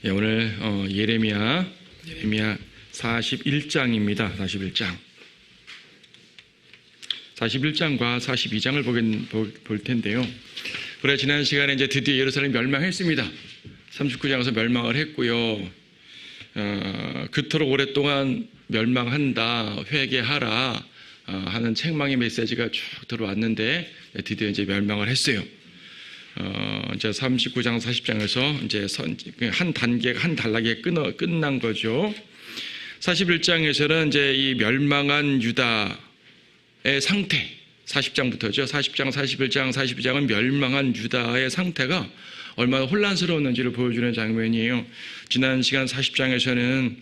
예, 오늘 예레미야 41장입니다. 41장과 42장을 볼 텐데요. 우리가 지난 시간에 이제 드디어 예루살렘이 멸망했습니다. 39장에서 멸망을 했고요. 그토록 오랫동안 멸망한다, 회개하라 하는 책망의 메시지가 쭉 들어왔는데 드디어 이제 멸망을 했어요. 이제 39장, 40장에서 이제 한 단락에 끝난 거죠. 41장에서는 이제 이 멸망한 유다의 상태, 40장부터죠. 40장, 41장, 42장은 멸망한 유다의 상태가 얼마나 혼란스러웠는지를 보여주는 장면이에요. 지난 시간 40장에서는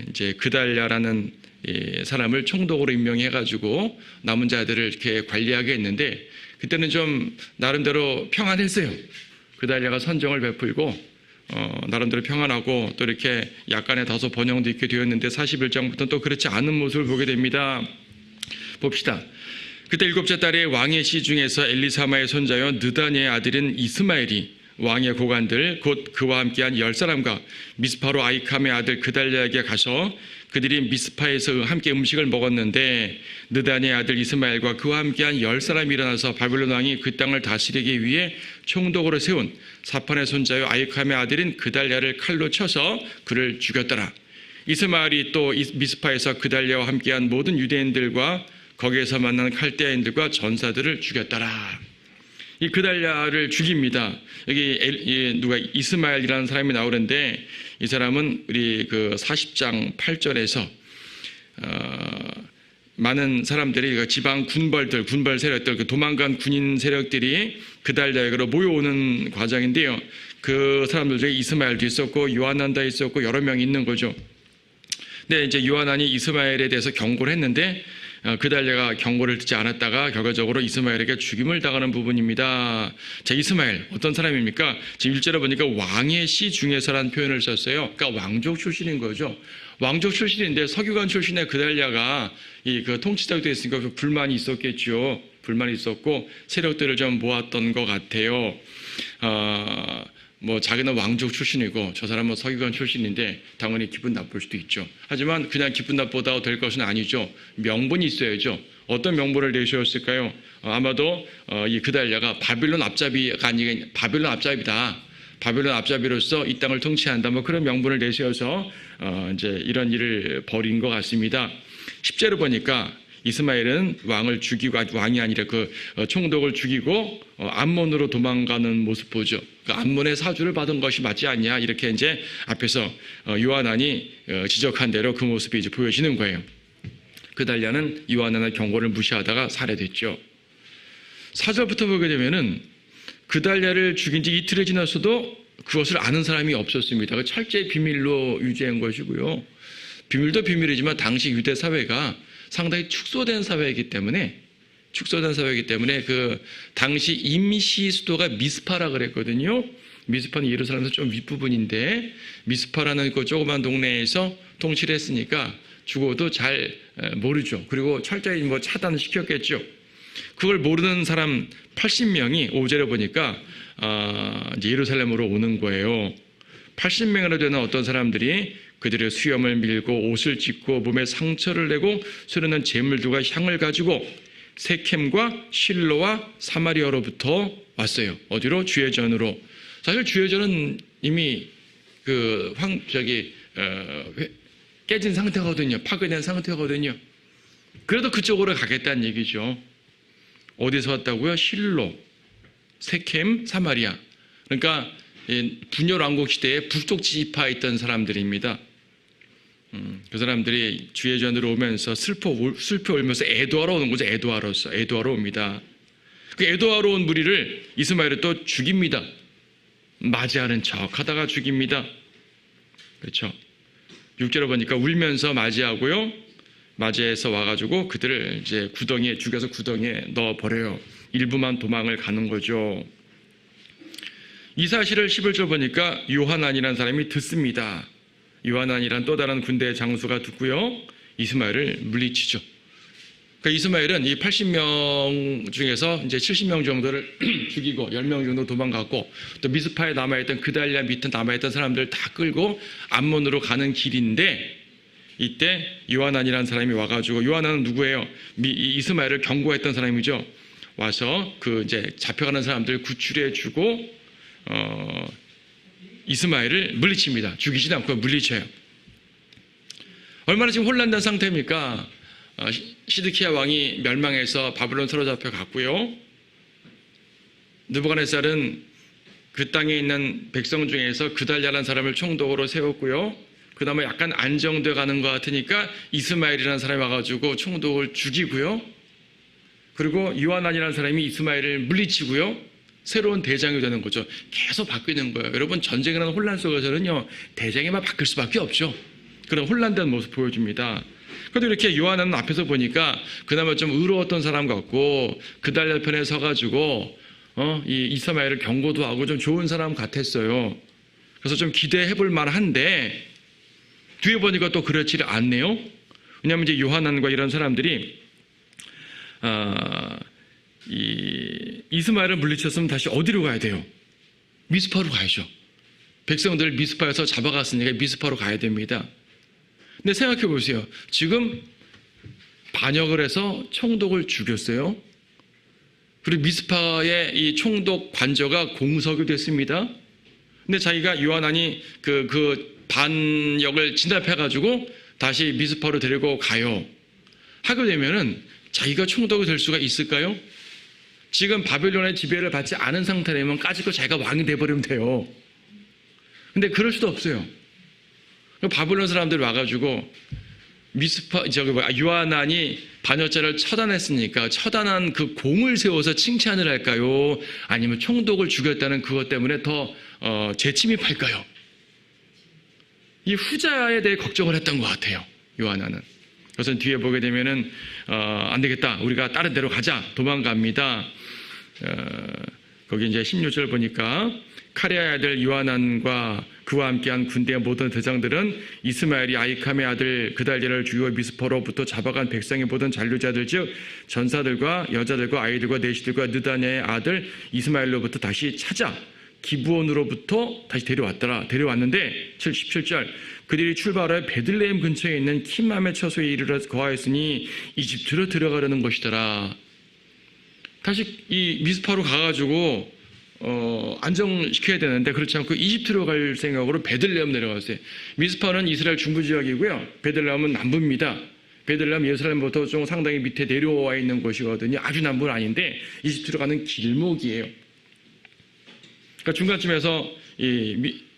이제 그달랴라는 이 사람을 총독으로 임명해가지고 남은 자들을 이렇게 관리하게 했는데, 그때는 좀 나름대로 평안했어요. 그달랴가 선정을 베풀고 나름대로 평안하고 또 이렇게 약간의 다소 번영도 있게 되었는데 41장부터는 또 그렇지 않은 모습을 보게 됩니다. 봅시다. 그때 일곱째 달에 왕의 시 중에서 엘리사마의 손자여 느다니의 아들인 이스마엘이 왕의 고관들 곧 그와 함께한 10사람과 미스파로 아이캄의 아들 그달랴에게 가서 그들이 미스파에서 함께 음식을 먹었는데, 느다니의 아들 이스마엘과 그와 함께한 10사람이 일어나서 바벨론 왕이 그 땅을 다스리기 위해 총독으로 세운 사판의 손자요 아이캄의 아들인 그달랴를 칼로 쳐서 그를 죽였더라. 이스마엘이 또 미스파에서 그달랴와 함께한 모든 유대인들과 거기에서 만난 칼데아인들과 전사들을 죽였더라. 이 그달랴를 죽입니다. 여기 누가 이스마엘이라는 사람이 나오는데, 이 사람은 우리 40장 8절에서 많은 사람들이 지방 군벌 세력들, 도망간 군인 세력들이 그달랴에게로 모여오는 과정인데요. 그 사람들 중에 이스마엘도 있었고 요하난도 있었고 여러 명이 있는 거죠. 근데 이제 요하난이 이스마엘에 대해서 경고를 했는데 그달랴가 경고를 듣지 않았다가 결과적으로 이스마엘에게 죽임을 당하는 부분입니다. 자, 이스마엘 어떤 사람입니까? 지금 1절에 보니까 왕의 시 중에서라는 표현을 썼어요. 그러니까 왕족 출신인 거죠. 왕족 출신인데 서기관 출신의 그달랴가 통치자가 됐으니까 불만이 있었겠죠. 불만이 있었고 세력들을 좀 모았던 것 같아요. 자기는 왕족 출신이고 저 사람은 서기관 출신인데 당연히 기분 나쁠 수도 있죠. 하지만 그냥 기분 나쁘다고 될 것은 아니죠. 명분이 있어야죠. 어떤 명분을 내세웠을까요? 아마도 이 그달랴가 바빌론 앞잡이가 아니라 바빌론 앞잡이다. 바빌론 앞잡이로서 이 땅을 통치한다. 그런 명분을 내세워서 이제 이런 일을 벌인 것 같습니다. 10절을 보니까 이스마엘은 왕을 죽이고, 왕이 아니라 총독을 죽이고 암몬으로 도망가는 모습 보죠. 암몬의 사주를 받은 것이 맞지 않냐, 이렇게 이제 앞에서 요하난이 지적한 대로 그 모습이 이제 보여지는 거예요. 그달랴는 요하난의 경고를 무시하다가 살해됐죠. 4절부터 보게 되면은 그달랴를 죽인 지 이틀이 지났어도 그것을 아는 사람이 없었습니다. 철저히 비밀로 유지한 것이고요. 비밀도 비밀이지만 당시 유대 사회가 상당히 축소된 사회이기 때문에 그 당시 임시 수도가 미스파라 그랬거든요. 미스파는 예루살렘에서 좀 윗부분인데 미스파라는 그 조그만 동네에서 통치를 했으니까 죽어도 잘 모르죠. 그리고 철저히 차단시켰겠죠. 그걸 모르는 사람 80명이 5절에 보니까 이제 예루살렘으로 오는 거예요. 80명이나 되는 어떤 사람들이 그들의 수염을 밀고 옷을 찢고 몸에 상처를 내고 수르는 제물들과 향을 가지고 세켐과 실로와 사마리아로부터 왔어요. 어디로? 주회전으로. 사실 주회전은 이미 깨진 상태거든요. 파괴된 상태거든요. 그래도 그쪽으로 가겠다는 얘기죠. 어디서 왔다고요? 실로, 세켐, 사마리아. 그러니까 분열 왕국 시대에 북쪽 지파에 있던 사람들입니다. 그 사람들이 주회전으로 오면서 슬퍼 울면서 애도하러 오는 거죠. 애도하러 옵니다. 그 애도하러 온 무리를 이스마엘이 또 죽입니다. 맞이하는 척 하다가 죽입니다. 그렇죠. 6절에 보니까 울면서 맞이하고요. 맞이해서 와가지고 그들을 이제 죽여서 구덩이에 넣어버려요. 일부만 도망을 가는 거죠. 이 사실을 11절 보니까 요하난이라는 사람이 듣습니다. 요하난이란 또 다른 군대의 장수가 듣고요. 이스마엘을 물리치죠. 그러니까 이스마엘은 이 80명 중에서 이제 70명 정도를 죽이고 10명 정도 도망갔고 또 미스파에 남아있던 그달리아 밑에 남아있던 사람들 다 끌고 암몬으로 가는 길인데 이때 요하난이라는 사람이 와가지고 요하난은 누구예요? 이스마엘을 경고했던 사람이죠. 와서 그 이제 잡혀가는 사람들 구출해주고 이스마엘을 물리칩니다. 죽이지도 않고 물리쳐요. 얼마나 지금 혼란된 상태입니까? 시드키야 왕이 멸망해서 바벨론 사로잡혀 갔고요. 느부갓네살은 그 땅에 있는 백성 중에서 그달랴라는 사람을 총독으로 세웠고요. 그 다음에 약간 안정돼 가는 것 같으니까 이스마엘이라는 사람이 와가지고 총독을 죽이고요. 그리고 요하난이라는 사람이 이스마엘을 물리치고요. 새로운 대장이 되는 거죠. 계속 바뀌는 거예요. 여러분, 전쟁이라는 혼란 속에서는요, 대장이만 바뀔 수밖에 없죠. 그런 혼란된 모습 보여줍니다. 그래도 이렇게 요하난은 앞에서 보니까 그나마 좀 의로웠던 사람 같고 그달랴 편에 서가지고 이 이스마엘을 경고도 하고 좀 좋은 사람 같았어요. 그래서 좀 기대해볼 만한데 뒤에 보니까 또 그렇지를 않네요. 왜냐하면 이제 요하난과 이런 사람들이 이스마엘을 물리쳤으면 다시 어디로 가야 돼요? 미스파로 가야죠. 백성들을 미스파에서 잡아갔으니까 미스파로 가야 됩니다. 근데 생각해 보세요. 지금 반역을 해서 총독을 죽였어요. 그리고 미스파의 이 총독 관저가 공석이 됐습니다. 근데 자기가 요하난이 그 반역을 진압해가지고 다시 미스파로 데리고 가요. 하게 되면은 자기가 총독이 될 수가 있을까요? 지금 바벨론의 지배를 받지 않은 상태라면 까짓거 자기가 왕이 돼버리면 돼요. 근데 그럴 수도 없어요. 바벨론 사람들이 와가지고 요하난이 반역자를 처단했으니까 처단한 그 공을 세워서 칭찬을 할까요? 아니면 총독을 죽였다는 그것 때문에 더 재침입할까요? 이 후자에 대해 걱정을 했던 것 같아요. 요하난은. 그래서 뒤에 보게 되면은 안 되겠다. 우리가 다른 데로 가자. 도망갑니다. 거기 이제 16절 보니까 카레아의 아들 요하난과 그와 함께한 군대의 모든 대장들은 이스마엘이 아히캄의 아들 그달랴를 죽이고 미스파로부터 잡아간 백성의 모든 잔류자들 즉 전사들과 여자들과 아이들과 내시들과 느다냐의 아들 이스마엘로부터 다시 찾아 기브온으로부터 다시 데려왔는데 17절 그들이 출발하여 베들레헴 근처에 있는 킴맘의 처소에 이르러 거하였으니 이집트로 들어가려는 것이더라. 다시 이 미스파로 가가지고 안정시켜야 되는데 그렇지 않고 이집트로 갈 생각으로 베들레헴 내려갔어요. 미스파는 이스라엘 중부 지역이고요. 베들레헴은 남부입니다. 베들레헴 예루살렘부터 좀 상당히 밑에 내려와 있는 곳이거든요. 아주 남부는 아닌데 이집트로 가는 길목이에요. 그러니까 중간쯤에서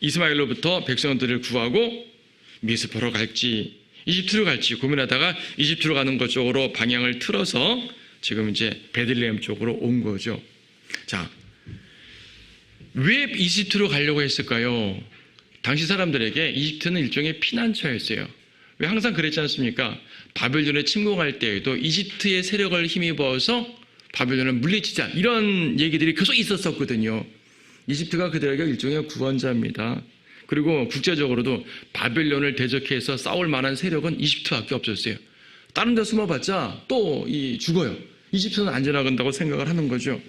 이스마엘로부터 백성들을 구하고 미스파로 갈지 이집트로 갈지 고민하다가 이집트로 가는 것 쪽으로 방향을 틀어서 지금 이제 베들레헴 쪽으로 온 거죠. 자, 왜 이집트로 가려고 했을까요? 당시 사람들에게 이집트는 일종의 피난처였어요. 왜 항상 그랬지 않습니까? 바벨론에 침공할 때에도 이집트의 세력을 힘입어서 바벨론을 물리치자 이런 얘기들이 계속 있었었거든요. 이집트가 그들에게 일종의 구원자입니다. 그리고 국제적으로도 바벨론을 대적해서 싸울 만한 세력은 이집트밖에 없었어요. 다른 데 숨어봤자 또 죽어요. 이집트는 안전하다고 생각을 하는 거죠.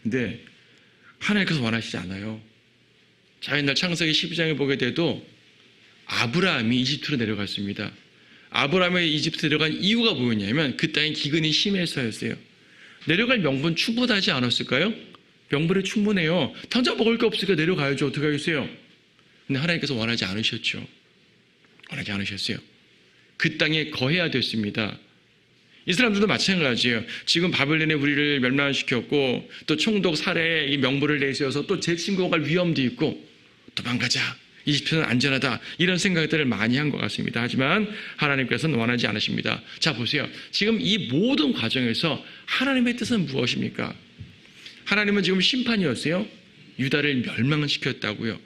근데 하나님께서 원하시지 않아요. 자, 옛날 창세기 12장에 보게 돼도 아브라함이 이집트로 내려갔습니다. 아브라함이 이집트 내려간 이유가 뭐였냐면 그 땅에 기근이 심해서였어요. 내려갈 명분 충분하지 않았을까요? 명분이 충분해요. 당장 먹을 게 없으니까 내려가야죠. 어떻게 하겠어요? 근데 하나님께서 원하지 않으셨죠. 원하지 않으셨어요. 그 땅에 거해야 됐습니다. 이 사람들도 마찬가지예요. 지금 바벨론에 우리를 멸망시켰고 또 총독 살해에 이 명분을 내세워서 또 제 친구가 갈 위험도 있고 도망가자. 이집트는 안전하다. 이런 생각들을 많이 한 것 같습니다. 하지만 하나님께서는 원하지 않으십니다. 자, 보세요. 지금 이 모든 과정에서 하나님의 뜻은 무엇입니까? 하나님은 지금 심판이었어요. 유다를 멸망시켰다고요.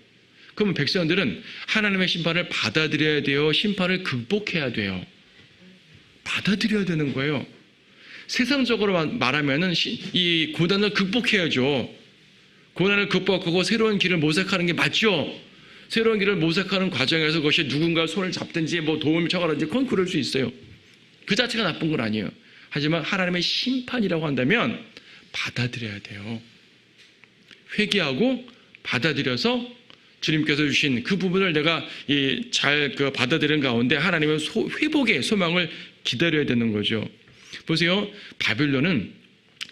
그러면 백성들은 하나님의 심판을 받아들여야 돼요. 심판을 극복해야 돼요. 받아들여야 되는 거예요. 세상적으로 말하면은 이 고난을 극복해야죠. 고난을 극복하고 새로운 길을 모색하는 게 맞죠. 새로운 길을 모색하는 과정에서 그것이 누군가 손을 잡든지 뭐 도움을 청하든지 그건 그럴 수 있어요. 그 자체가 나쁜 건 아니에요. 하지만 하나님의 심판이라고 한다면 받아들여야 돼요. 회개하고 받아들여서 주님께서 주신 그 부분을 내가 잘 받아들이는 가운데 하나님의 회복의 소망을 기다려야 되는 거죠. 보세요. 바빌론은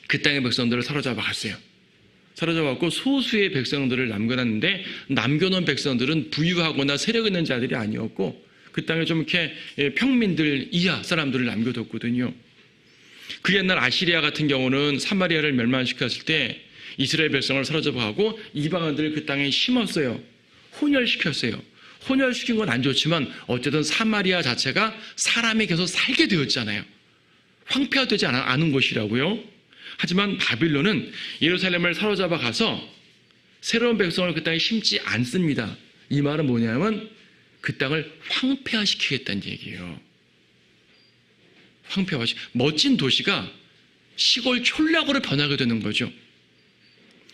그 땅의 백성들을 사로잡아 갔어요. 사로잡았고 소수의 백성들을 남겨놨는데 남겨놓은 백성들은 부유하거나 세력 있는 자들이 아니었고 그 땅에 좀 이렇게 평민들 이하 사람들을 남겨뒀거든요. 그 옛날 아시리아 같은 경우는 사마리아를 멸망시켰을 때 이스라엘 백성을 사로잡아가고 이방인들을 그 땅에 심었어요. 혼혈시켰어요. 혼혈시킨 건 안 좋지만 어쨌든 사마리아 자체가 사람이 계속 살게 되었잖아요. 황폐화되지 않은 곳이라고요. 하지만 바빌론은 예루살렘을 사로잡아 가서 새로운 백성을 그 땅에 심지 않습니다. 이 말은 뭐냐면 그 땅을 황폐화시키겠다는 얘기예요. 멋진 도시가 시골 촌락으로 변하게 되는 거죠.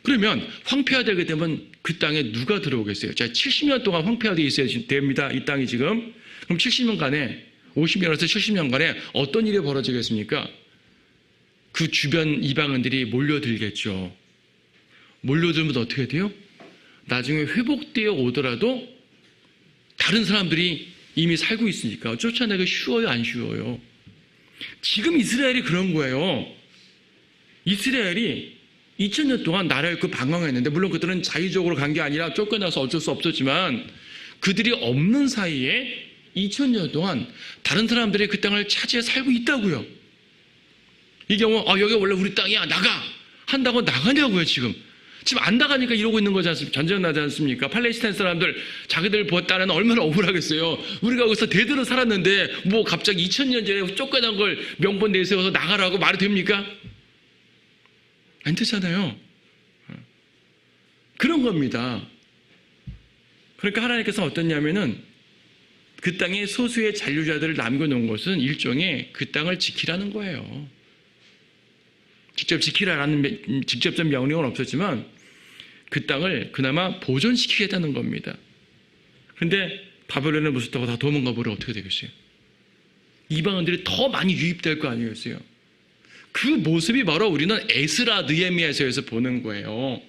그러면 황폐화되게 되면 그 땅에 누가 들어오겠어요? 자, 70년 동안 황폐화되어 있어야 됩니다. 이 땅이 지금. 그럼 70년간에 50년에서 70년간에 어떤 일이 벌어지겠습니까? 그 주변 이방인들이 몰려들겠죠. 몰려들면 어떻게 돼요? 나중에 회복되어 오더라도 다른 사람들이 이미 살고 있으니까 쫓아내기 쉬워요, 안 쉬워요? 지금 이스라엘이 그런 거예요. 이스라엘이 2000년 동안 나라였고 방황했는데 물론 그들은 자의적으로 간 게 아니라 쫓겨나서 어쩔 수 없었지만 그들이 없는 사이에 2000년 동안 다른 사람들이 그 땅을 차지해 살고 있다고요. 이 경우 여기 원래 우리 땅이야 나가 한다고 나가냐고요. 지금 안 나가니까 이러고 있는 거지 않습니까? 전쟁 나지 않습니까? 팔레스타인 사람들 자기들 보았다는 얼마나 억울하겠어요. 우리가 여기서 대대로 살았는데 뭐 갑자기 2000년 전에 쫓겨난 걸 명분 내세워서 나가라고 말이 됩니까? 안 되잖아요. 그런 겁니다. 그러니까 하나님께서 어떠냐면은 그 땅에 소수의 잔류자들을 남겨놓은 것은 일종의 그 땅을 지키라는 거예요. 직접 지키라라는 직접적 명령은 없었지만 그 땅을 그나마 보존시키겠다는 겁니다. 그런데 바벨론에 무섭다고 다 도망가 버려 어떻게 되겠어요? 이방인들이 더 많이 유입될 거 아니겠어요? 그 모습이 바로 우리는 에스라 느헤미야서에서 보는 거예요.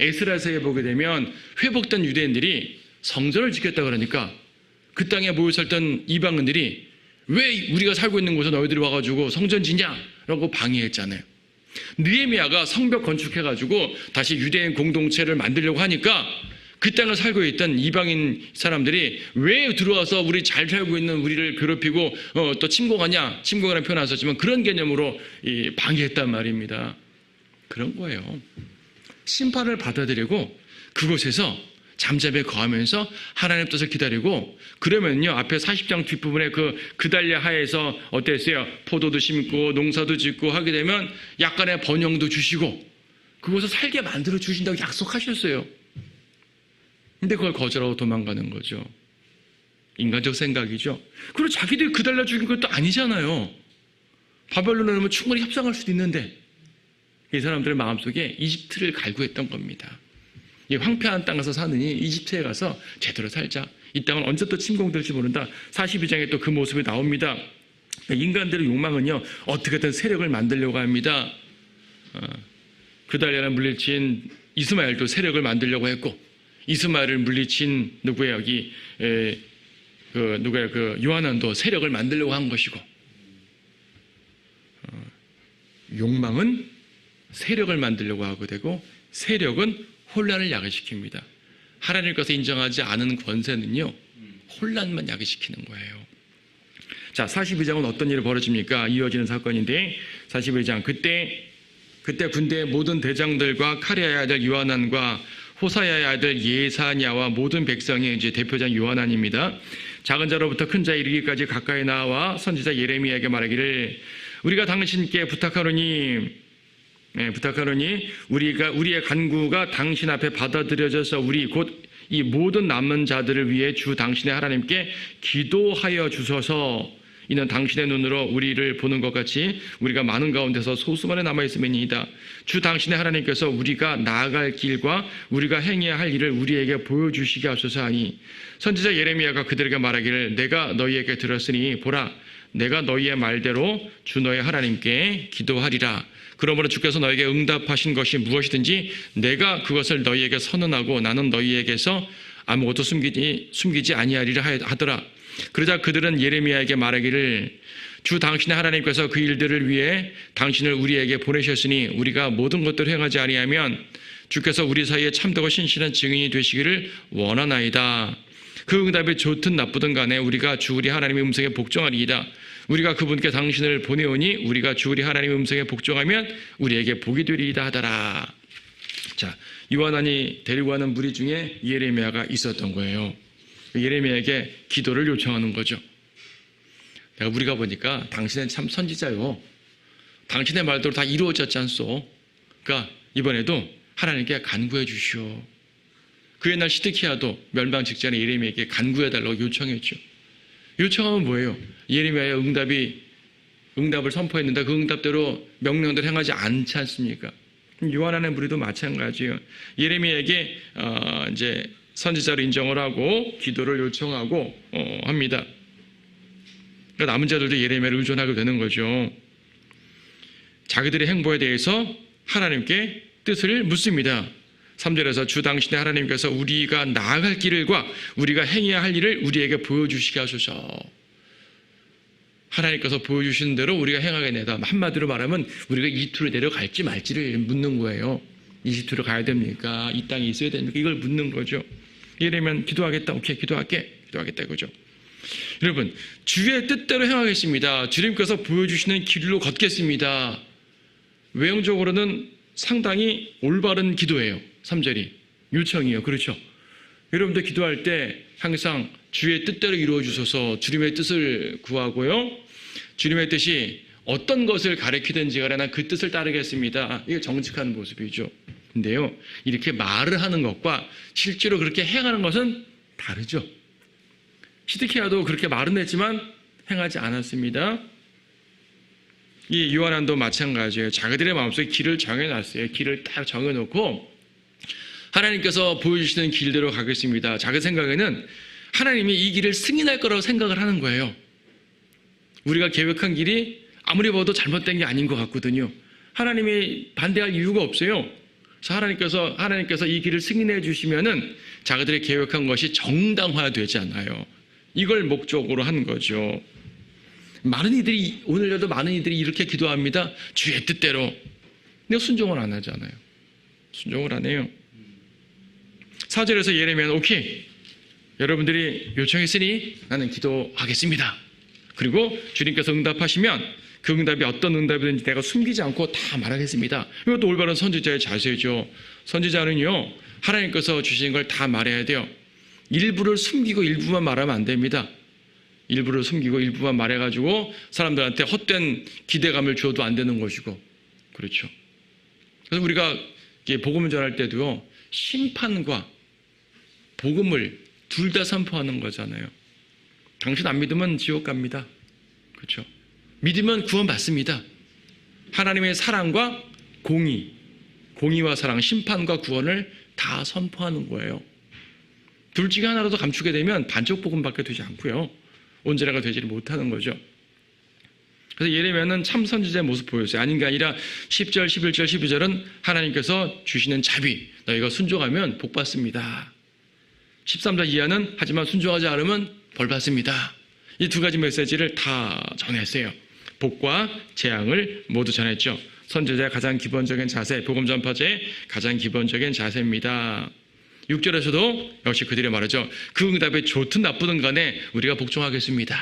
에스라서에 보게 되면 회복된 유대인들이 성전을 지켰다 그러니까 그 땅에 모여 살던 이방인들이 왜 우리가 살고 있는 곳에 너희들이 와가지고 성전 지냐라고 방해했잖아요. 느헤미야가 성벽 건축해가지고 다시 유대인 공동체를 만들려고 하니까 그 땅을 살고 있던 이방인 사람들이 왜 들어와서 우리 잘 살고 있는 우리를 괴롭히고 또 침공하냐, 침공이라는 표현 안 썼지만 그런 개념으로 방해했단 말입니다. 그런 거예요. 심판을 받아들이고 그곳에서 잠잠히 거하면서 하나님 뜻을 기다리고 그러면요 앞에 40장 뒷부분에 그 그달랴 하에서 어땠어요? 포도도 심고 농사도 짓고 하게 되면 약간의 번영도 주시고 그곳을 살게 만들어 주신다고 약속하셨어요. 근데 그걸 거절하고 도망가는 거죠. 인간적 생각이죠. 그리고 자기들이 그달랴 죽인 것도 아니잖아요. 바벨론에 오면 충분히 협상할 수도 있는데 이 사람들의 마음속에 이집트를 갈구했던 겁니다. 이 황폐한 땅에서 사느니 이집트에 가서 제대로 살자. 이 땅은 언제 또 침공될지 모른다. 42장에 또 그 모습이 나옵니다. 인간들의 욕망은요 어떻게든 세력을 만들려고 합니다. 그달랴를 물리친 이스마엘도 세력을 만들려고 했고 이스마엘을 물리친 누구예요? 여기 누구예요? 그 요하난도 세력을 만들려고 한 것이고 욕망은 세력을 만들려고 하게 되고 세력은 혼란을 야기시킵니다. 하나님께서 인정하지 않은 권세는요 혼란만 야기시키는 거예요. 자, 42장은 어떤 일이 벌어집니까? 이어지는 사건인데 42장 그때 군대의 모든 대장들과 카레아의 아들 요하난과 호사야의 아들 예사냐와 모든 백성의 이제 대표장 요하난입니다. 작은 자로부터 큰 자 이르기까지 가까이 나와 선지자 예레미야에게 말하기를 우리가 당신께 부탁하노니 우리의 간구가 당신 앞에 받아들여져서 우리 곧 이 모든 남은 자들을 위해 주 당신의 하나님께 기도하여 주소서. 이는 당신의 눈으로 우리를 보는 것 같이 우리가 많은 가운데서 소수만에 남아있음이니이다. 주 당신의 하나님께서 우리가 나아갈 길과 우리가 행해야 할 일을 우리에게 보여주시게 하소서 하니 선지자 예레미야가 그들에게 말하기를 내가 너희에게 들었으니 보라 내가 너희의 말대로 주 너희 하나님께 기도하리라. 그러므로 주께서 너에게 응답하신 것이 무엇이든지 내가 그것을 너희에게 선언하고 나는 너희에게서 아무것도 숨기지 아니하리라 하더라. 그러자 그들은 예레미야에게 말하기를 주 당신의 하나님께서 그 일들을 위해 당신을 우리에게 보내셨으니 우리가 모든 것들을 행하지 아니하면 주께서 우리 사이에 참되고 신실한 증인이 되시기를 원하나이다. 그 응답이 좋든 나쁘든 간에 우리가 주 우리 하나님의 음성에 복종하리이다. 우리가 그분께 당신을 보내오니 우리가 주 우리 하나님의 음성에 복종하면 우리에게 복이 되리이다 하더라. 자, 요한안이 데리고 가는 무리 중에 예레미야가 있었던 거예요. 예레미야에게 기도를 요청하는 거죠. 내가 우리가 보니까 당신은 참 선지자요. 당신의 말대로 다 이루어졌지 않소. 그러니까 이번에도 하나님께 간구해 주시오. 그 옛날 시드키야도 멸망 직전에 예레미야에게 간구해 달라고 요청했죠. 요청하면 뭐예요? 예레미야의 응답을 선포했는데 그 응답대로 명령대로 행하지 않지 않습니까? 요한안의 무리도 마찬가지예요. 예레미야에게 이제 선지자로 인정을 하고 기도를 요청하고 합니다. 그러니까 남은 자들도 예레미야를 의존하게 되는 거죠. 자기들의 행보에 대해서 하나님께 뜻을 묻습니다. 3절에서 주 당신의 하나님께서 우리가 나아갈 길과 우리가 행해야 할 일을 우리에게 보여주시게 하소서. 하나님께서 보여주시는 대로 우리가 행하겠네다. 한마디로 말하면 우리가 이투로 내려갈지 말지를 묻는 거예요. 이집트로 가야 됩니까? 이 땅에 있어야 됩니까? 이걸 묻는 거죠. 예레미야는 기도하겠다. 오케이, 기도하겠다 이거죠. 여러분, 주의 뜻대로 행하겠습니다. 주님께서 보여주시는 길로 걷겠습니다. 외형적으로는 상당히 올바른 기도예요. 3절이 요청이에요. 그렇죠? 여러분들 기도할 때 항상 주의 뜻대로 이루어 주소서, 주님의 뜻을 구하고요. 주님의 뜻이 어떤 것을 가리키든지 간에 그 뜻을 따르겠습니다. 이게 정직한 모습이죠. 근데요, 이렇게 말을 하는 것과 실제로 그렇게 행하는 것은 다르죠. 시드키야도 그렇게 말은 했지만 행하지 않았습니다. 이 요한안도 마찬가지예요. 자기들의 마음속에 길을 정해놨어요. 길을 딱 정해놓고 하나님께서 보여주시는 길대로 가겠습니다. 자기 생각에는 하나님이 이 길을 승인할 거라고 생각을 하는 거예요. 우리가 계획한 길이 아무리 봐도 잘못된 게 아닌 것 같거든요. 하나님이 반대할 이유가 없어요. 그래서 하나님께서 이 길을 승인해 주시면은 자기들이 계획한 것이 정당화되잖아요. 이걸 목적으로 한 거죠. 오늘도 많은 이들이 이렇게 기도합니다. 주의 뜻대로. 근데 순종을 안 하잖아요. 순종을 안 해요. 4절에서 예레미야는 오케이, 여러분들이 요청했으니 나는 기도하겠습니다. 그리고 주님께서 응답하시면 그 응답이 어떤 응답이든지 내가 숨기지 않고 다 말하겠습니다. 이것도 올바른 선지자의 자세죠. 선지자는요, 하나님께서 주신 걸 다 말해야 돼요. 일부를 숨기고 일부만 말하면 안 됩니다. 일부를 숨기고 일부만 말해가지고 사람들한테 헛된 기대감을 줘도 안 되는 것이고, 그렇죠. 그래서 우리가 복음을 전할 때도요, 심판과 복음을 둘 다 선포하는 거잖아요. 당신 안 믿으면 지옥 갑니다. 그렇죠. 믿으면 구원받습니다. 하나님의 사랑과 공의와 사랑, 심판과 구원을 다 선포하는 거예요. 둘 중에 하나라도 감추게 되면 반쪽 복음밖에 되지 않고요, 온전하게 되지를 못하는 거죠. 그래서 예레미야는 참 선지자의 모습 보였어요. 아닌 게 아니라 10절, 11절, 12절은 하나님께서 주시는 자비, 너희가 순종하면 복 받습니다. 13절 이하는 하지만 순종하지 않으면 벌 받습니다. 이 두 가지 메시지를 다 전했어요. 복과 재앙을 모두 전했죠. 선지자의 가장 기본적인 자세, 복음 전파자의 가장 기본적인 자세입니다. 6절에서도 역시 그들이 말하죠. 그 응답이 좋든 나쁘든 간에 우리가 복종하겠습니다.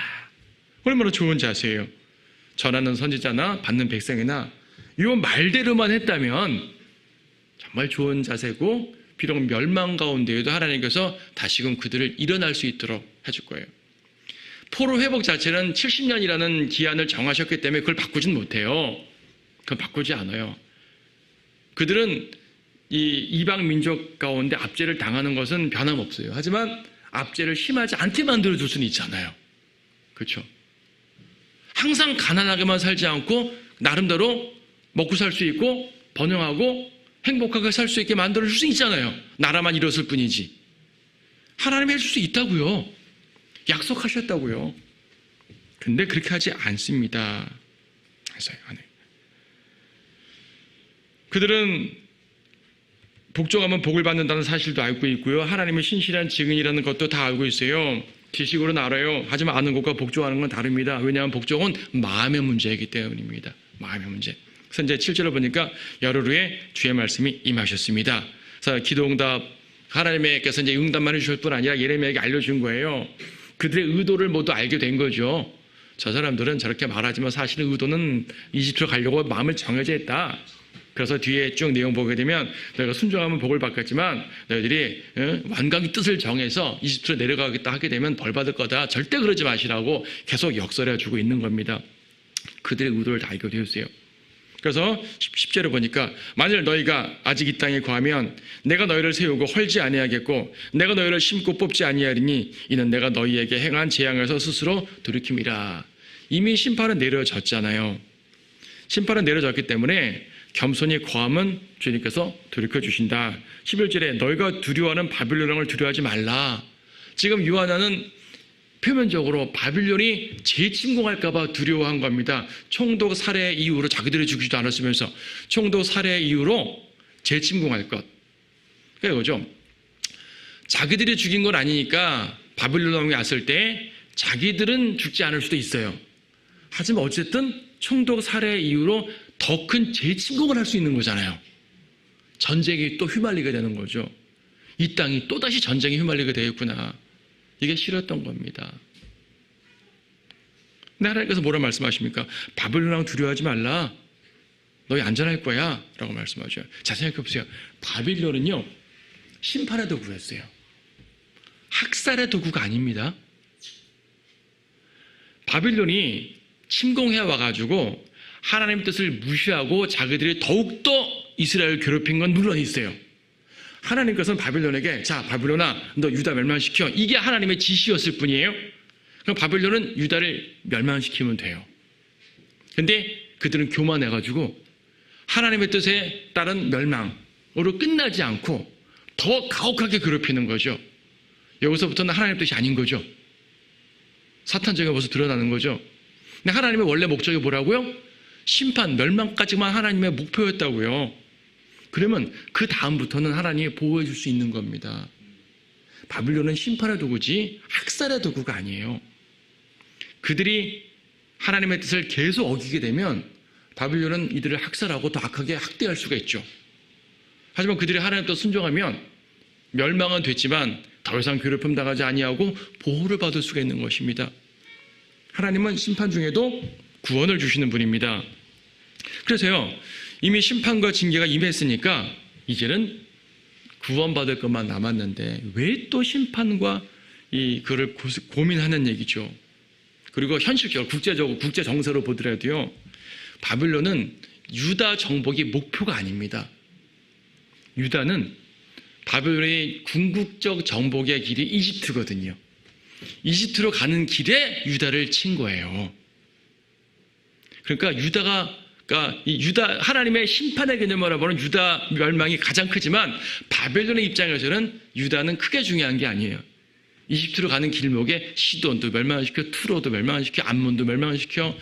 얼마나 좋은 자세예요. 전하는 선지자나 받는 백성이나 이 말대로만 했다면 정말 좋은 자세고, 비록 멸망 가운데에도 하나님께서 다시금 그들을 일어날 수 있도록 해줄 거예요. 포로 회복 자체는 70년이라는 기한을 정하셨기 때문에 그걸 바꾸진 못해요. 그건 바꾸지 않아요. 그들은 이 이방 민족 가운데 압제를 당하는 것은 변함없어요. 하지만 압제를 심하지 않게 만들어줄 수는 있잖아요. 그렇죠? 항상 가난하게만 살지 않고 나름대로 먹고 살 수 있고 번영하고 행복하게 살 수 있게 만들어줄 수 있잖아요. 나라만 이뤘을 뿐이지. 하나님이 해줄 수 있다고요. 약속하셨다고요. 근데 그렇게 하지 않습니다. 그래서 안 해요. 그들은 복종하면 복을 받는다는 사실도 알고 있고요. 하나님의 신실한 증인이라는 것도 다 알고 있어요. 지식으로는 알아요. 하지만 아는 것과 복종하는 건 다릅니다. 왜냐하면 복종은 마음의 문제이기 때문입니다. 마음의 문제. 그래서 이제 7절을 보니까 열흘 후에 주의 말씀이 임하셨습니다. 그래서 기도응답 하나님께서 이제 응답만 해주실 뿐 아니라 예레미야에게 알려준 거예요. 그들의 의도를 모두 알게 된 거죠. 저 사람들은 저렇게 말하지만 사실은 의도는 이집트로 가려고 마음을 정해져 있다. 그래서 뒤에 쭉 내용 보게 되면 너희가 순종하면 복을 받겠지만 너희들이 완강히 뜻을 정해서 이집트로 내려가겠다 하게 되면 벌 받을 거다. 절대 그러지 마시라고 계속 역설해 주고 있는 겁니다. 그들의 의도를 다 알게 되었어요. 그래서 10절을 보니까 만일 너희가 아직 이 땅에 거하면 내가 너희를 세우고 헐지 아니하겠고 내가 너희를 심고 뽑지 아니하리니 이는 내가 너희에게 행한 재앙에서 스스로 돌이킴이라. 이미 심판은 내려졌잖아요. 심판은 내려졌기 때문에 겸손히 거함은 주님께서 돌이켜주신다. 11절에 너희가 두려워하는 바빌론 왕을 두려워하지 말라. 지금 요한은 표면적으로 바빌론이 재침공할까 봐 두려워한 겁니다. 총독 살해 이후로 자기들이 죽이지도 않았으면서 총독 살해 이후로 재침공할 것. 그러니까 이거죠. 자기들이 죽인 건 아니니까 바빌론 왕이 왔을 때 자기들은 죽지 않을 수도 있어요. 하지만 어쨌든 총독 살해 이후로 더 큰 재침공을 할 수 있는 거잖아요. 전쟁이 또 휘말리게 되는 거죠. 이 땅이 또다시 전쟁에 휘말리게 되겠구나. 이게 싫었던 겁니다. 근데 하나님께서 뭐라 말씀하십니까? 바벨론 왕 두려워하지 말라. 너희 안전할 거야. 라고 말씀하셔요. 자, 생각해보세요. 바빌론은요, 심판의 도구였어요. 학살의 도구가 아닙니다. 바빌론이 침공해 와가지고 하나님의 뜻을 무시하고 자기들이 더욱더 이스라엘을 괴롭힌 건 물론 있어요. 하나님께서는 바빌론에게 자, 바빌론아, 너 유다 멸망시켜. 이게 하나님의 지시였을 뿐이에요. 그럼 바빌론은 유다를 멸망시키면 돼요. 근데 그들은 교만해가지고 하나님의 뜻에 따른 멸망으로 끝나지 않고 더 가혹하게 괴롭히는 거죠. 여기서부터는 하나님의 뜻이 아닌 거죠. 사탄적인 모습 드러나는 거죠. 근데 하나님의 원래 목적이 뭐라고요? 심판, 멸망까지만 하나님의 목표였다고요. 그러면 그 다음부터는 하나님이 보호해 줄 수 있는 겁니다. 바빌론은 심판의 도구지 학살의 도구가 아니에요. 그들이 하나님의 뜻을 계속 어기게 되면 바빌론은 이들을 학살하고 더 악하게 학대할 수가 있죠. 하지만 그들이 하나님 뜻 순종하면 멸망은 됐지만 더 이상 괴롭힘 당하지 아니하고 보호를 받을 수가 있는 것입니다. 하나님은 심판 중에도 구원을 주시는 분입니다. 그래서요, 이미 심판과 징계가 임했으니까 이제는 구원받을 것만 남았는데 왜 또 심판과 그를 고민하는 얘기죠. 그리고 현실적으로 국제적으로 국제 정세로 보더라도요, 바빌론은 유다 정복이 목표가 아닙니다. 유다는 바빌론의 궁극적 정복의 길이 이집트거든요. 이집트로 가는 길에 유다를 친 거예요. 그러니까 유다 하나님의 심판의 개념을 알아보는 유다 멸망이 가장 크지만 바벨론의 입장에서는 유다는 크게 중요한 게 아니에요. 이집트로 가는 길목에 시돈도 멸망시켜, 투로도 멸망시켜, 암몬도 멸망시켜,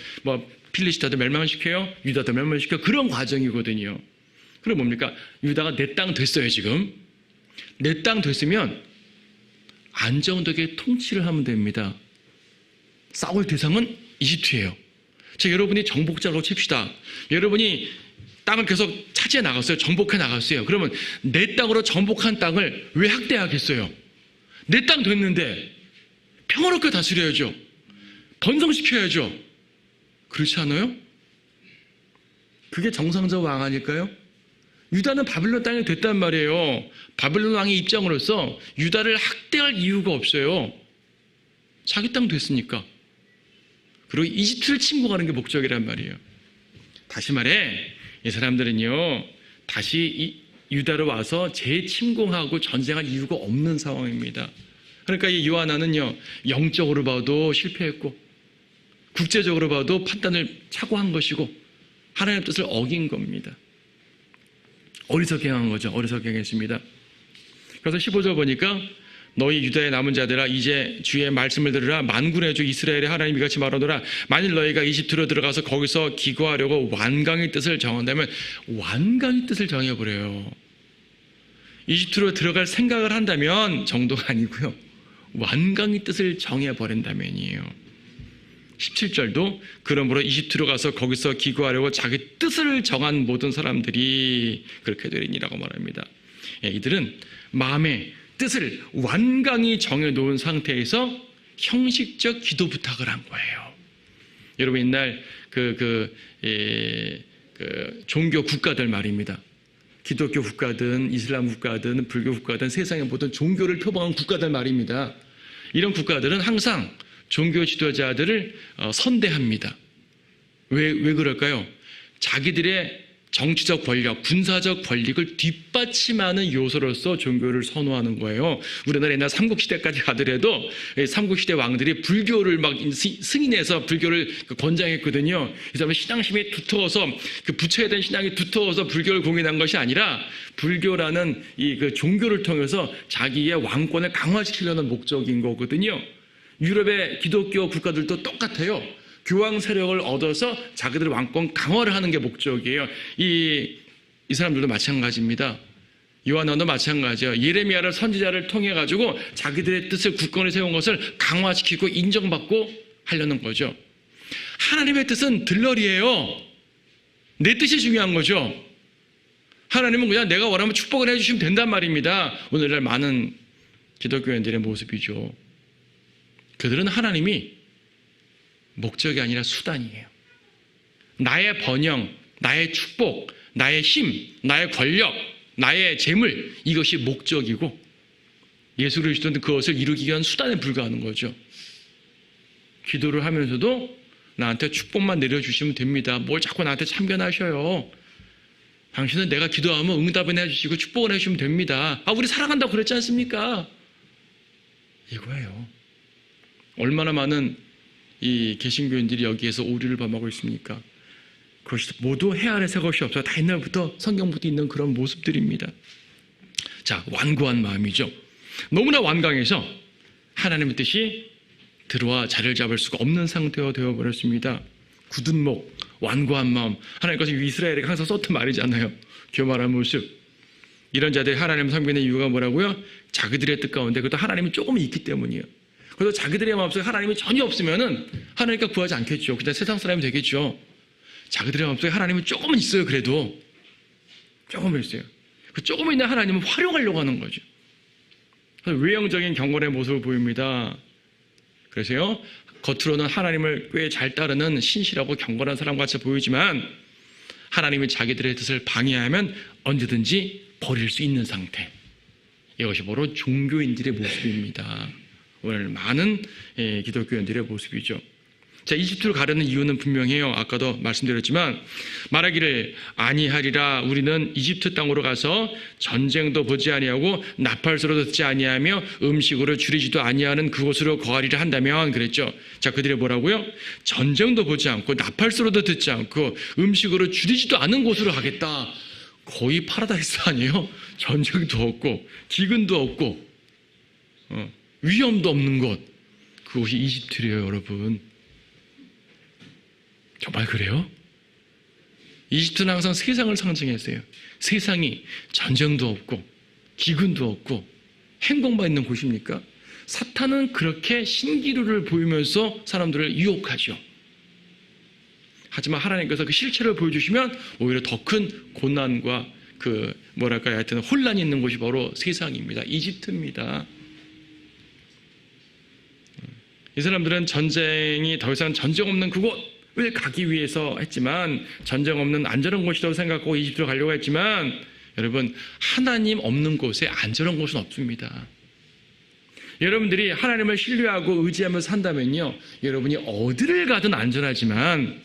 필리스타도 멸망시켜요, 유다도 멸망시켜. 그런 과정이거든요. 그럼 뭡니까? 유다가 내 땅 됐어요. 지금 내 땅 됐으면 안정되게 통치를 하면 됩니다. 싸울 대상은 이집트예요. 자, 여러분이 정복자라고 칩시다. 여러분이 땅을 계속 차지해 나갔어요. 정복해 나갔어요. 그러면 내 땅으로 정복한 땅을 왜 학대하겠어요? 내 땅 됐는데 평화롭게 다스려야죠. 번성시켜야죠. 그렇지 않아요? 그게 정상적 왕 아닐까요? 유다는 바빌론 땅이 됐단 말이에요. 바빌론 왕의 입장으로서 유다를 학대할 이유가 없어요. 자기 땅 됐으니까. 그리고 이집트를 침공하는 게 목적이란 말이에요. 다시 말해, 이 사람들은요, 다시 유다로 와서 재침공하고 전쟁할 이유가 없는 상황입니다. 그러니까 이 요하나는요, 영적으로 봐도 실패했고 국제적으로 봐도 판단을 착오한 것이고 하나님의 뜻을 어긴 겁니다. 어리석게 행한 거죠. 어리석게 행했습니다. 그래서 15절 보니까 너희 유다의 남은 자들아 이제 주의 말씀을 들으라. 만군의 주 이스라엘의 하나님 이같이 말하노라. 만일 너희가 이집트로 들어가서 거기서 기거하려고 완강의 뜻을 정한다면, 완강의 뜻을 정해버려요. 이집트로 들어갈 생각을 한다면 정도가 아니고요, 완강의 뜻을 정해버린다면이에요. 17절도 그러므로 이집트로 가서 거기서 기거하려고 자기 뜻을 정한 모든 사람들이 그렇게 되리니라고 말합니다. 이들은 마음의 뜻을 완강히 정해놓은 상태에서 형식적 기도 부탁을 한 거예요. 여러분 옛날 종교 국가들 말입니다. 기독교 국가든 이슬람 국가든 불교 국가든 세상의 모든 종교를 표방한 국가들 말입니다. 이런 국가들은 항상 종교 지도자들을 선대합니다. 왜 그럴까요? 자기들의 정치적 권력, 군사적 권력을 뒷받침하는 요소로서 종교를 선호하는 거예요. 우리나라 옛날 삼국시대까지 가더라도 삼국시대 왕들이 불교를 막 승인해서 불교를 권장했거든요. 이 사람은 신앙심이 두터워서 부처에 대한 신앙이 두터워서 불교를 공인한 것이 아니라 불교라는 그 종교를 통해서 자기의 왕권을 강화시키려는 목적인 거거든요. 유럽의 기독교 국가들도 똑같아요. 교황 세력을 얻어서 자기들의 왕권 강화를 하는 게 목적이에요. 이 사람들도 마찬가지입니다. 요한도 마찬가지예요. 예레미야를 선지자를 통해 가지고 자기들의 뜻을 굳건히 세운 것을 강화시키고 인정받고 하려는 거죠. 하나님의 뜻은 들러리예요. 내 뜻이 중요한 거죠. 하나님은 그냥 내가 원하면 축복을 해주시면 된단 말입니다. 오늘날 많은 기독교인들의 모습이죠. 그들은 하나님이 목적이 아니라 수단이에요. 나의 번영, 나의 축복, 나의 힘, 나의 권력, 나의 재물, 이것이 목적이고 예수 그리스도는 그것을 이루기 위한 수단에 불과하는 거죠. 기도를 하면서도 나한테 축복만 내려주시면 됩니다. 뭘 자꾸 나한테 참견하셔요. 당신은 내가 기도하면 응답은 해주시고 축복을 해주시면 됩니다. 우리 사랑한다고 그랬지 않습니까? 이거예요. 얼마나 많은 이 개신교인들이 여기에서 오류를 범하고 있습니까? 그것이 모두 해 아래 새 것이 없어요. 다 옛날부터 성경부터 있는 그런 모습들입니다. 자, 완고한 마음이죠. 너무나 완강해서 하나님의 뜻이 들어와 자리를 잡을 수가 없는 상태가 되어버렸습니다. 굳은 목, 완고한 마음. 하나님께서 이스라엘에게 항상 썼던 말이잖아요. 교만한 모습. 이런 자들이 하나님을 섬기는 이유가 뭐라고요? 자기들의 뜻 가운데 그것도 하나님이 조금 있기 때문이에요. 그래서 자기들의 마음속에 하나님이 전혀 없으면은 하나님께 구하지 않겠죠. 그냥 세상 사람이 되겠죠. 자기들의 마음속에 하나님이 조금은 있어요. 그래도 조금은 있어요. 그 조금 있는 하나님은 활용하려고 하는 거죠. 외형적인 경건의 모습을 보입니다. 그래서요, 겉으로는 하나님을 꽤 잘 따르는 신실하고 경건한 사람 같이 보이지만 하나님이 자기들의 뜻을 방해하면 언제든지 버릴 수 있는 상태. 이것이 바로 종교인들의 모습입니다. 오늘 많은 기독교인들의 모습이죠. 자, 이집트로 가려는 이유는 분명해요. 아까도 말씀드렸지만 말하기를 아니하리라. 우리는 이집트 땅으로 가서 전쟁도 보지 아니하고 나팔소리도 듣지 아니하며 음식으로 줄이지도 아니하는 그곳으로 거하리라 한다면 그랬죠. 자, 그들이 뭐라고요? 전쟁도 보지 않고 나팔소리도 듣지 않고 음식으로 줄이지도 않은 곳으로 가겠다. 거의 파라다이스 아니에요? 전쟁도 없고 기근도 없고 위험도 없는 곳. 그곳이 이집트래요, 여러분. 정말 그래요? 이집트는 항상 세상을 상징했어요. 세상이 전쟁도 없고 기근도 없고 행복만 있는 곳입니까? 사탄은 그렇게 신기루를 보이면서 사람들을 유혹하죠. 하지만 하나님께서 그 실체를 보여주시면 오히려 더 큰 고난과 하여튼 혼란이 있는 곳이 바로 세상입니다. 이집트입니다. 이 사람들은 전쟁이 더 이상 전쟁 없는 그곳을 가기 위해서 했지만 전쟁 없는 안전한 곳이라고 생각하고 이집트로 가려고 했지만 여러분, 하나님 없는 곳에 안전한 곳은 없습니다. 여러분들이 하나님을 신뢰하고 의지하며 산다면요, 여러분이 어디를 가든 안전하지만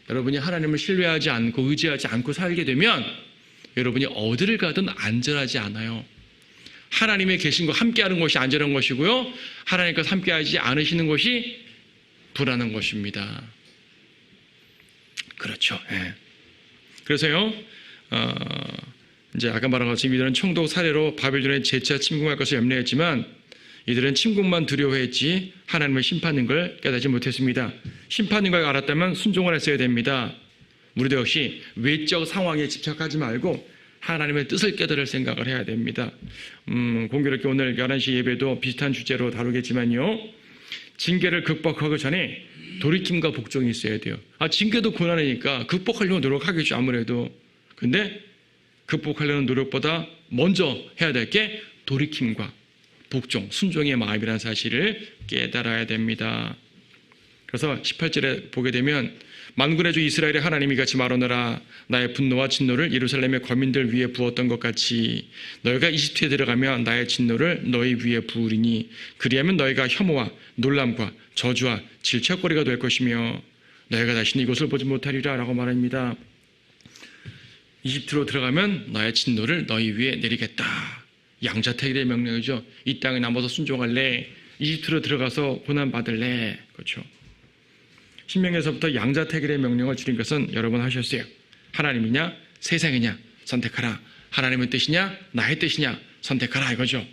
여러분이 하나님을 신뢰하지 않고 의지하지 않고 살게 되면 여러분이 어디를 가든 안전하지 않아요. 하나님의 계신과 함께하는 것이 안전한 것이고요, 하나님과 함께하지 않으시는 것이 불안한 것입니다. 그렇죠. 예. 그래서요, 이제 아까 말한 것처럼 이들은 총독 사례로 바벨론의 재차 침공할 것을 염려했지만 이들은 침공만 두려워했지 하나님의 심판인 걸 깨닫지 못했습니다. 심판인 걸 알았다면 순종을 했어야 됩니다. 우리도 역시 외적 상황에 집착하지 말고 하나님의 뜻을 깨달을 생각을 해야 됩니다. 공교롭게 오늘 11시 예배도 비슷한 주제로 다루겠지만요. 징계를 극복하기 전에 돌이킴과 복종이 있어야 돼요. 징계도 고난이니까 극복하려고 노력하겠죠, 아무래도. 근데 극복하려는 노력보다 먼저 해야 될 게 돌이킴과 복종, 순종의 마음이라는 사실을 깨달아야 됩니다. 그래서 18절에 보게 되면 만군의 주 이스라엘의 하나님이 같이 말하노라. 나의 분노와 진노를 예루살렘의 거민들 위에 부었던 것 같이 너희가 이집트에 들어가면 나의 진노를 너희 위에 부으리니 그리하면 너희가 혐오와 놀람과 저주와 질책거리가 될 것이며 너희가 다시는 이곳을 보지 못하리라 라고 말합니다. 이집트로 들어가면 나의 진노를 너희 위에 내리겠다. 양자택일의 명령이죠. 이 땅에 남아서 순종할래? 이집트로 들어가서 고난받을래? 그렇죠. 신명에서부터 양자택일의 명령을 주린 것은 여러 번 하셨어요. 하나님이냐 세상이냐 선택하라. 하나님의 뜻이냐 나의 뜻이냐 선택하라 이거죠.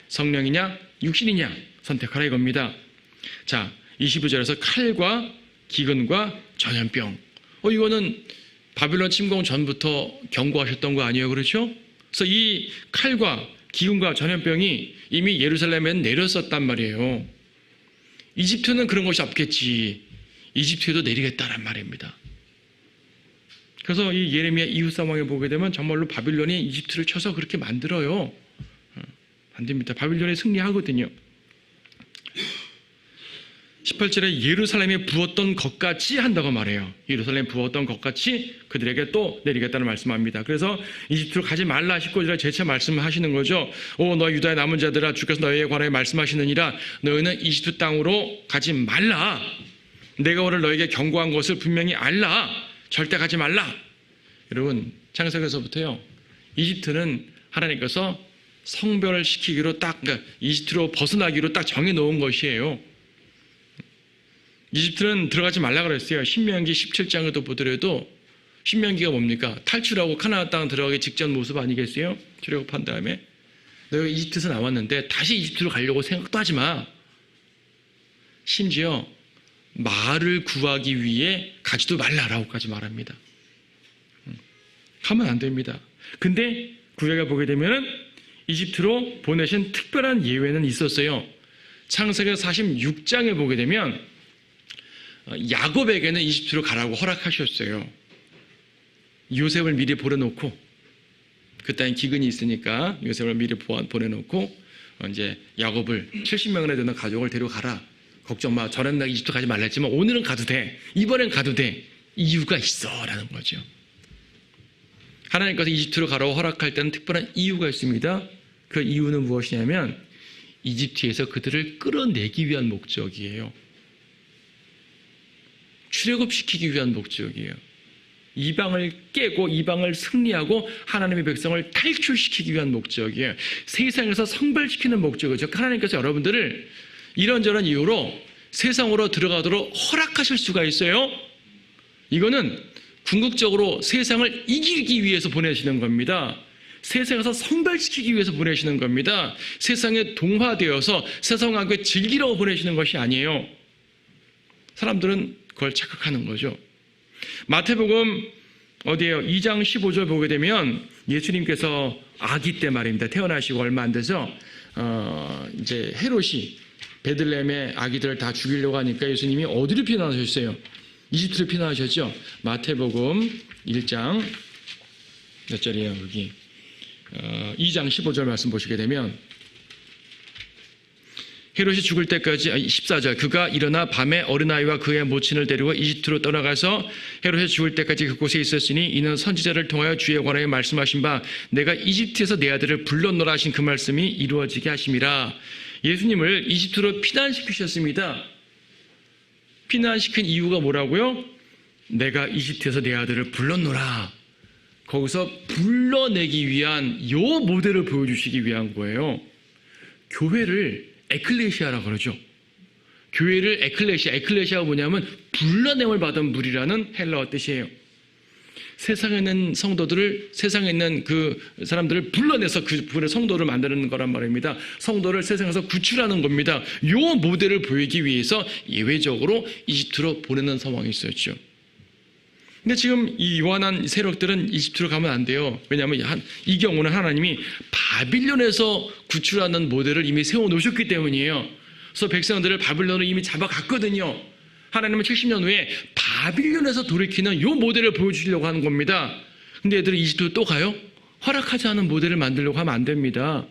성령이냐 육신이냐 선택하라 이겁니다. 자, 25절에서 칼과 기근과 전염병. 이거는 바빌론 침공 전부터 경고하셨던 거 아니에요, 그렇죠? 그래서 이 칼과 기근과 전염병이 이미 예루살렘엔 내렸었단 말이에요. 이집트는 그런 것이 없겠지. 이집트에도 내리겠다란 말입니다. 그래서 이 예레미야 이후 상황에 보게 되면 정말로 바빌론이 이집트를 쳐서 그렇게 만들어요. 안 됩니다. 바빌론이 승리하거든요. 18절에 예루살렘에 부었던 것 같이 한다고 말해요. 예루살렘에 부었던 것 같이 그들에게 또 내리겠다는 말씀합니다. 그래서 이집트로 가지 말라 19절에 재차 말씀하시는 거죠. 너 유다의 남은 자들아 주께서 너희에 관하여 말씀하시느니라. 너희는 이집트 땅으로 가지 말라. 내가 오늘 너에게 경고한 것을 분명히 알라. 절대 가지 말라. 여러분 창세기에서부터요. 이집트는 하나님께서 성별을 시키기로 그러니까 이집트로 벗어나기로 딱 정해놓은 것이에요. 이집트는 들어가지 말라 그랬어요. 신명기 17장에도 보더라도 신명기가 뭡니까? 탈출하고 가나안 땅 들어가기 직전 모습 아니겠어요? 출애굽한 다음에 너희가 이집트에서 나왔는데 다시 이집트로 가려고 생각도 하지 마. 심지어 말을 구하기 위해 가지도 말라라고까지 말합니다. 가면 안 됩니다. 근데 구약에 보게 되면 이집트로 보내신 특별한 예외는 있었어요. 창세기 46장에 보게 되면 야곱에게는 이집트로 가라고 허락하셨어요. 요셉을 미리 보내놓고 그 땅에 기근이 있으니까 요셉을 미리 보내놓고 이제 야곱을 70명이나 되는 가족을 데려가라. 걱정 마. 전에는 나 이집트 가지 말라 했지만 오늘은 가도 돼. 이번엔 가도 돼. 이유가 있어 라는 거죠. 하나님께서 이집트로 가라고 허락할 때는 특별한 이유가 있습니다. 그 이유는 무엇이냐면 이집트에서 그들을 끌어내기 위한 목적이에요. 출애굽시키기 위한 목적이에요. 이방을 깨고 이방을 승리하고 하나님의 백성을 탈출시키기 위한 목적이에요. 세상에서 성별시키는 목적이죠. 하나님께서 여러분들을 이런저런 이유로 세상으로 들어가도록 허락하실 수가 있어요. 이거는 궁극적으로 세상을 이기기 위해서 보내시는 겁니다. 세상에서 성별시키기 위해서 보내시는 겁니다. 세상에 동화되어서 세상과 함께 즐기려고 보내시는 것이 아니에요. 사람들은 그걸 착각하는 거죠. 마태복음 어디에요? 2장 15절 보게 되면 예수님께서 아기 때 말입니다. 태어나시고 얼마 안 돼서 이제 헤롯이 베들레헴의 아기들을 다 죽이려고 하니까 예수님이 어디로 피난하셨어요? 이집트로 피난하셨죠. 마태복음 1장 몇 절이에요? 여기 2장 15절 말씀 보시게 되면 헤롯이 죽을 때까지 14절 그가 일어나 밤에 어린아이와 그의 모친을 데리고 이집트로 떠나가서 헤롯이 죽을 때까지 그곳에 있었으니 이는 선지자를 통하여 주에 관하여 말씀하신 바 내가 이집트에서 내 아들을 불러노라 하신 그 말씀이 이루어지게 하심이라. 예수님을 이집트로 피난시키셨습니다. 피난시킨 이유가 뭐라고요? 내가 이집트에서 내 아들을 불러노라. 거기서 불러내기 위한 요 모델을 보여주시기 위한 거예요. 교회를 에클레시아라고 그러죠. 교회를 에클레시아가 뭐냐면 불러냄을 받은 무리라는 헬라어 뜻이에요. 세상에 있는 성도들을, 세상에 있는 그 사람들을 불러내서 그 분의 성도를 만드는 거란 말입니다. 성도를 세상에서 구출하는 겁니다. 요 모델을 보이기 위해서 예외적으로 이집트로 보내는 상황이 있었죠. 근데 지금 이 요한한 세력들은 이집트로 가면 안 돼요. 왜냐하면 이 경우는 하나님이 바빌론에서 구출하는 모델을 이미 세워놓으셨기 때문이에요. 그래서 백성들을 바빌론으로 이미 잡아갔거든요. 하나님은 70년 후에 바빌론에서 돌이키는 이 모델을 보여주시려고 하는 겁니다. 근데 얘들은 이집트로 또 가요? 허락하지 않은 모델을 만들려고 하면 안 됩니다.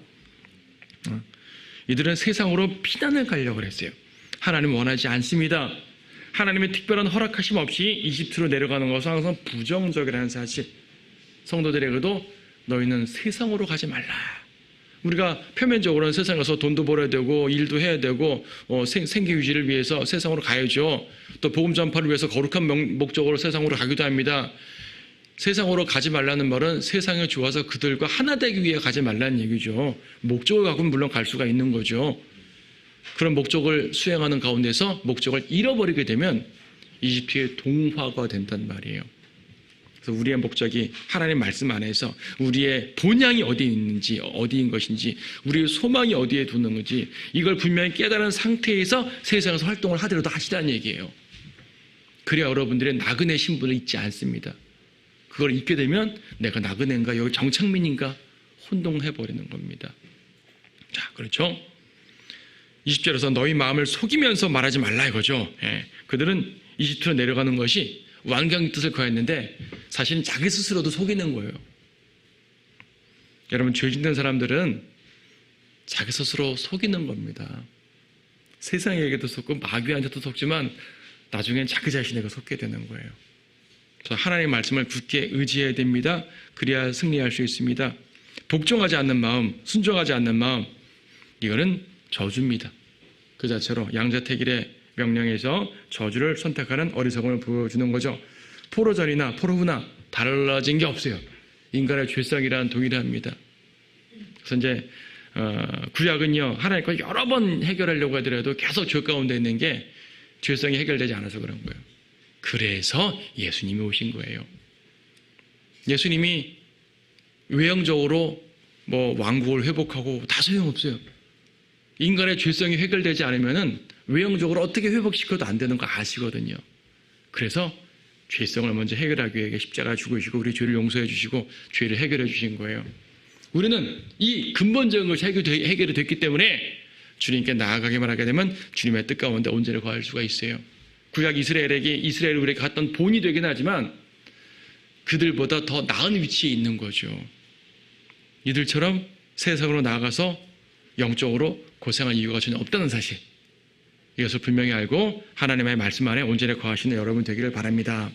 이들은 세상으로 피난을 가려고 했어요. 하나님은 원하지 않습니다. 하나님의 특별한 허락하심 없이 이집트로 내려가는 것은 항상 부정적이라는 사실. 성도들에게도 너희는 세상으로 가지 말라. 우리가 표면적으로는 세상에서 돈도 벌어야 되고 일도 해야 되고 생계 유지를 위해서 세상으로 가야죠. 또 복음 전파를 위해서 거룩한 목적으로 세상으로 가기도 합니다. 세상으로 가지 말라는 말은 세상에 좋아서 그들과 하나 되기 위해 가지 말라는 얘기죠. 목적을 갖고는 물론 갈 수가 있는 거죠. 그런 목적을 수행하는 가운데서 목적을 잃어버리게 되면 이집트의 동화가 된단 말이에요. 그래서 우리의 목적이 하나님 말씀 안에서 우리의 본향이 어디에 있는지, 어디인 것인지, 우리의 소망이 어디에 두는 건지 이걸 분명히 깨달은 상태에서 세상에서 활동을 하더라도 하시라는 얘기예요. 그래야 여러분들의 나그네 신분을 잊지 않습니다. 그걸 잊게 되면 내가 나그네인가 여기 정착민인가 혼동해버리는 겁니다. 자, 그렇죠? 20절에서 너희 마음을 속이면서 말하지 말라 이거죠. 그들은 이집트로 내려가는 것이 완강히 뜻을 거했는데 사실은 자기 스스로도 속이는 거예요. 여러분, 죄 짓는 사람들은 자기 스스로 속이는 겁니다. 세상에게도 속고 마귀한테도 속지만 나중엔 자기 자신에게 속게 되는 거예요. 그래서 하나님의 말씀을 굳게 의지해야 됩니다. 그래야 승리할 수 있습니다. 복종하지 않는 마음, 순종하지 않는 마음, 이거는 저주입니다. 그 자체로 양자택일의 명령에서 저주를 선택하는 어리석음을 보여주는 거죠. 포로전이나 포로후나 달라진 게 없어요. 인간의 죄성이란 동일합니다. 그래서 이제 구약은요, 하나님과 여러 번 해결하려고 하더라도 계속 죄 가운데 있는 게 죄성이 해결되지 않아서 그런 거예요. 그래서 예수님이 오신 거예요. 예수님이 외형적으로 왕국을 회복하고 다 소용없어요. 인간의 죄성이 해결되지 않으면은 외형적으로 어떻게 회복시켜도 안 되는 거 아시거든요. 그래서 죄성을 먼저 해결하기 위해 십자가 죽으시고 우리 죄를 용서해 주시고 죄를 해결해 주신 거예요. 우리는 이 근본적인 것이 해결이 됐기 때문에 주님께 나아가기만 하게 되면 주님의 뜻 가운데 온전히 거할 수가 있어요. 구약 이스라엘이 우리에게 갔던 본이 되긴 하지만 그들보다 더 나은 위치에 있는 거죠. 이들처럼 세상으로 나아가서 영적으로 고생할 이유가 전혀 없다는 사실, 이것을 분명히 알고 하나님의 말씀 안에 온전히 거하시는 여러분 되기를 바랍니다.